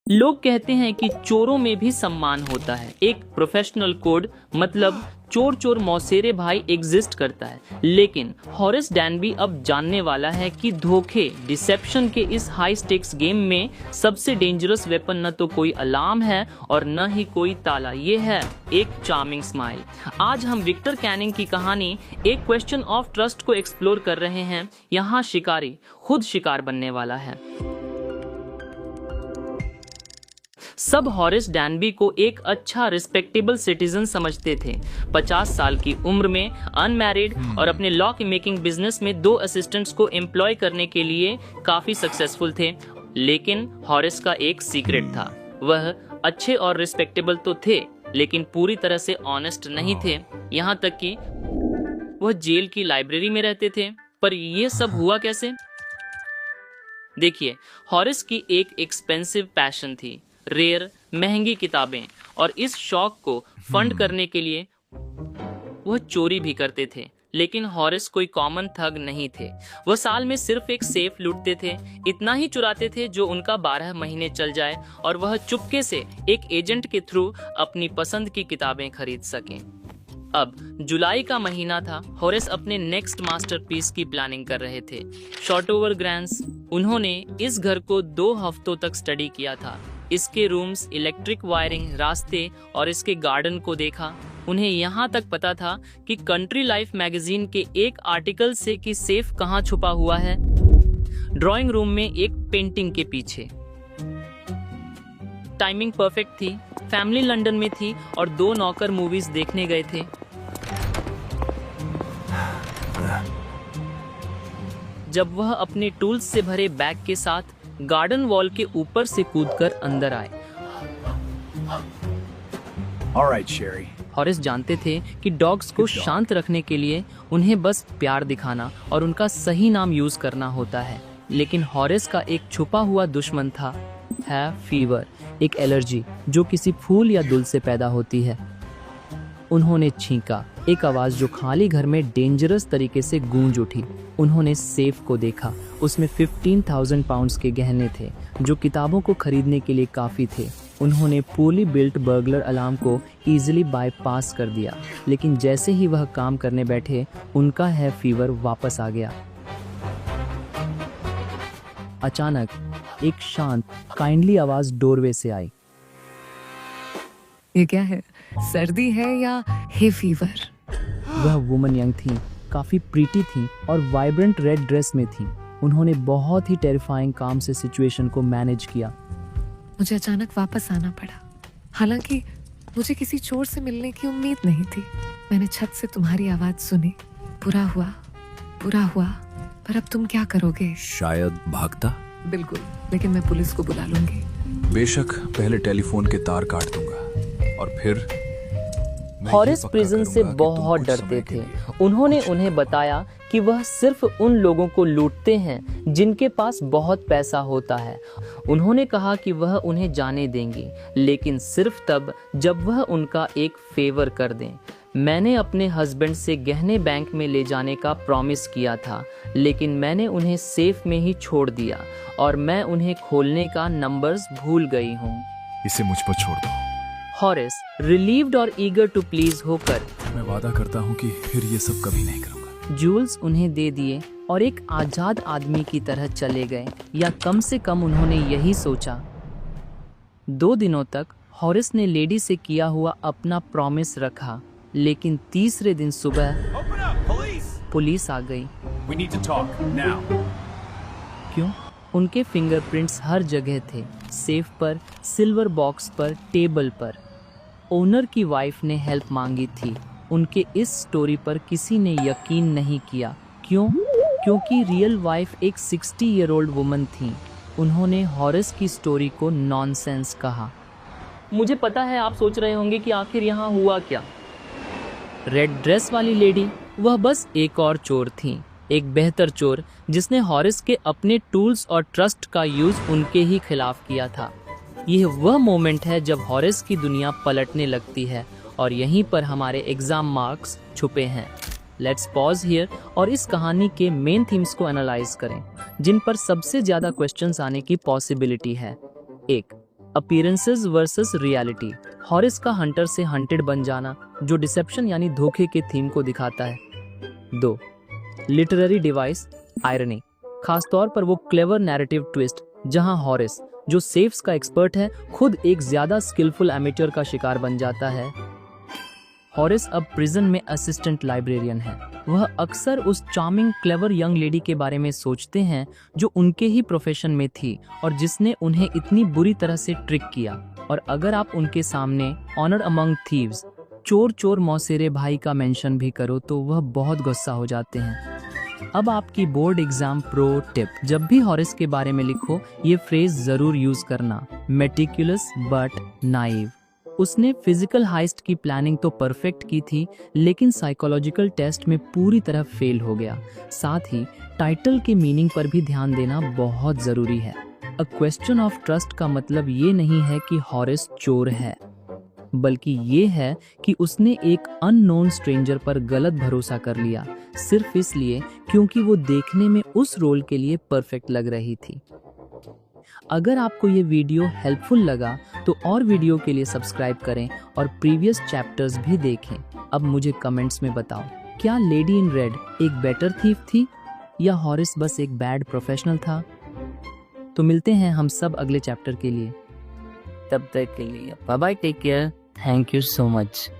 लोग कहते हैं कि चोरों में भी सम्मान होता है, एक प्रोफेशनल कोड, मतलब चोर चोर मौसेरे भाई एग्जिस्ट करता है। लेकिन हॉरेस डैनबी अब जानने वाला है कि धोखे, डिसेप्शन के इस हाई स्टेक्स गेम में सबसे डेंजरस वेपन न तो कोई अलार्म है और न ही कोई ताला, ये है एक चार्मिंग स्माइल। आज हम विक्टर कैनिंग की कहानी, एक क्वेश्चन ऑफ ट्रस्ट को एक्सप्लोर कर रहे हैं। यहाँ शिकारी खुद शिकार बनने वाला है। सब हॉरेस डैनबी को एक अच्छा रिस्पेक्टेबल सिटीजन समझते थे। 50 साल की उम्र में अनमैरिड और अपने लॉ की मेकिंग बिजनेस में 2 असिस्टेंट्स को एम्प्लॉय करने के लिए काफी सक्सेसफुल थे। लेकिन हॉरेस का एक सीक्रेट था। वह अच्छे और रिस्पेक्टेबल तो थे, लेकिन पूरी तरह से ऑनेस्ट नहीं थे। यहाँ तक कि वह जेल की लाइब्रेरी में रहते थे। पर यह सब हुआ कैसे? देखिए, हॉरेस की एक एक्सपेंसिव पैशन थी, रेयर महंगी किताबें, और इस शौक को फंड करने के लिए वह चोरी भी करते थे। लेकिन हॉरेस कोई कॉमन ठग नहीं थे। वह साल में सिर्फ एक सेफ लूटते थे, इतना ही चुराते थे जो उनका 12 महीने चल जाए और वह चुपके से एक एजेंट के थ्रू अपनी पसंद की किताबें खरीद सकें। अब जुलाई का महीना था। हॉरेस अपने नेक्स्ट मास्टरपीस की प्लानिंग कर रहे थे, शॉर्टओवर ग्रैंड्स। उन्होंने इस घर को 2 हफ्तों तक स्टडी किया था, इसके रूम्स, इलेक्ट्रिक वायरिंग, रास्ते और इसके गार्डन को देखा। उन्हें यहाँ तक पता था कि कंट्री लाइफ मैगजीन के एक आर्टिकल से कि सेफ कहाँ छुपा हुआ है, ड्राइंग रूम में एक पेंटिंग के पीछे। टाइमिंग परफेक्ट थी, फैमिली लंदन में थी और 2 नौकर मूवीज देखने गए थे। जब वह अपने टूल्स से भरे बैग के साथ गार्डन वॉल के ऊपर से कूदकर अंदर आए। हॉरेस जानते थे कि डॉग्स को शांत रखने के लिए उन्हें बस प्यार दिखाना और उनका सही नाम यूज करना होता है। लेकिन हॉरेस का एक छुपा हुआ दुश्मन था, है फीवर, एक एलर्जी जो किसी फूल या दुल से पैदा होती है। उन्होंने छींका, एक आवाज जो खाली घर में डेंजरस तरीके से गूंज उठी। उन्होंने सेफ को देखा, उसमें 15,000 पाउंड्स के गहने थे जो किताबों को खरीदने के लिए काफी थे। उन्होंने पूली बिल्ट बर्गलर अलार्म को इजीली बाईपास कर दिया। लेकिन जैसे ही वह काम करने बैठे, उनका है फीवर वापस आ गया। अचानक एक शांत, काइंडली आवाज डोरवे से आई। ये क्या है? सर्दी है या हे फीवर? वह वुमन यंग थी, काफी प्रीटी थी और वाइब्रेंट रेड ड्रेस में थी। उन्होंने बहुत ही टेरिफाइंग काम से सिचुएशन को मैनेज किया। मुझे अचानक वापस आना पड़ा। हालांकि मुझे किसी चोर से मिलने की उम्मीद नहीं थी। मैंने छत से तुम्हारी आवाज सुनी। बुरा हुआ, पर अब तुम क्या करोगे? शायद भागता। बिल्कुल, लेकिन मैं पुलिस को बुला लूंगी। बेशक, पहले टेलीफोन के तार काट दूंगा और फिर हॉरेस प्रिजन से बहुत डरते थे। उन्होंने उन्हें बताया कि वह सिर्फ उन लोगों को लूटते हैं जिनके पास बहुत पैसा होता है। उन्होंने कहा कि वह उन्हें जाने देंगे, लेकिन सिर्फ तब जब वह उनका एक फेवर कर दें। मैंने अपने हस्बैंड से गहने बैंक में ले जाने का प्रॉमिस किया था, लेकिन मैंने उन्हें सेफ में ही छोड़ दिया और मैं उन्हें खोलने का नंबर्स भूल गई हूँ। इसे मुझ पर छोड़ दो। हॉरेस रिलीव्ड और ईगर टू प्लीज होकर, मैं वादा करता हूँ कि फिर ये सब कभी नहीं करूँगा। जूल्स उन्हें दे दिए और एक आजाद आदमी की तरह चले गए, या कम से कम उन्होंने यही सोचा। 2 दिनों तक हॉरेस ने लेडी से किया हुआ अपना प्रॉमिस रखा, लेकिन तीसरे दिन सुबह पुलिस आ गई। क्यों? उनके फिंगरप्रिंट्स हर जगह थे, सेफ पर, सिल्वर बॉक्स पर, टेबल पर। ओनर की वाइफ ने हेल्प मांगी थी। उनके इस स्टोरी पर किसी ने यकीन नहीं किया। क्यों? क्योंकि रियल वाइफ एक 60 ईयर ओल्ड वुमन थी। उन्होंने हॉरेस की स्टोरी को नॉनसेंस कहा। मुझे पता है आप सोच रहे होंगे कि आखिर यहाँ हुआ क्या। रेड ड्रेस वाली लेडी, वह बस एक और चोर थी, एक बेहतर चोर जिसने हॉरेस के अपने टूल्स और ट्रस्ट का यूज उनके ही खिलाफ किया था। यह वह मोमेंट है जब हॉरेस की दुनिया पलटने लगती है और यहीं पर हमारे एग्जाम मार्क्स छुपे हैं। लेट्स पॉज हियर और इस कहानी के मेन थीम्स को एनालाइज करें, जिन पर सबसे ज्यादा क्वेश्चंस आने की पॉसिबिलिटी है। 1. अपीयरेंसेस वर्सेस रियलिटी, हॉरिस का हंटर से हंटेड बन जाना, जो डिसेप्शन यानी धोखे के थीम को दिखाता है। 2. लिटरेरी डिवाइस, आयरनी, खासतौर पर वो क्लेवर नैरेटिव ट्विस्ट जहां हॉरिस, जो सेफ्स का एक्सपर्ट है, खुद एक ज्यादा स्किलफुल एमेच्योर का शिकार बन जाता है। हॉरिस अब प्रिजन में असिस्टेंट लाइब्रेरियन है। वह अक्सर उस चार्मिंग क्लेवर यंग लेडी के बारे में सोचते हैं जो उनके ही प्रोफेशन में थी और जिसने उन्हें इतनी बुरी तरह से ट्रिक किया। और अगर आप उनके सामने ऑनर अमंग थीव्स, चोर चोर मौसेरे भाई का मेंशन भी करो तो वह बहुत गुस्सा हो जाते हैं। अब आपकी बोर्ड एग्जाम प्रो टिप, जब भी हॉरिस के बारे में लिखो ये फ्रेज जरूर यूज करना, मेटिकुलस बट नाइव। उसने फिजिकल हाइस्ट की प्लानिंग तो परफेक्ट की थी, लेकिन साइकोलॉजिकल टेस्ट में पूरी तरह फेल हो गया। साथ ही टाइटल के मीनिंग पर भी ध्यान देना बहुत जरूरी है। अ क्वेश्चन ऑफ ट्रस्ट का मतलब ये नहीं है कि हॉरिस चोर है, बल्कि ये है कि उसने एक अननोन स्ट्रेंजर पर गलत भरोसा कर लिया, सिर्फ इसलिए क्योंकि वो देखने में उस रोल के लिए परफेक्ट लग रही थी। अगर आपको ये वीडियो हेल्पफुल लगा तो और वीडियो के लिए सब्सक्राइब करें और प्रीवियस चैप्टर्स भी देखें। अब मुझे कमेंट्स में बताओ, क्या लेडी इन रेड एक बेटर थीफ थी या हॉरिस बस एक बैड प्रोफेशनल था? तो मिलते हैं हम सब अगले चैप्टर के लिए। तब तक के लिए bye bye, take care, thank you so much.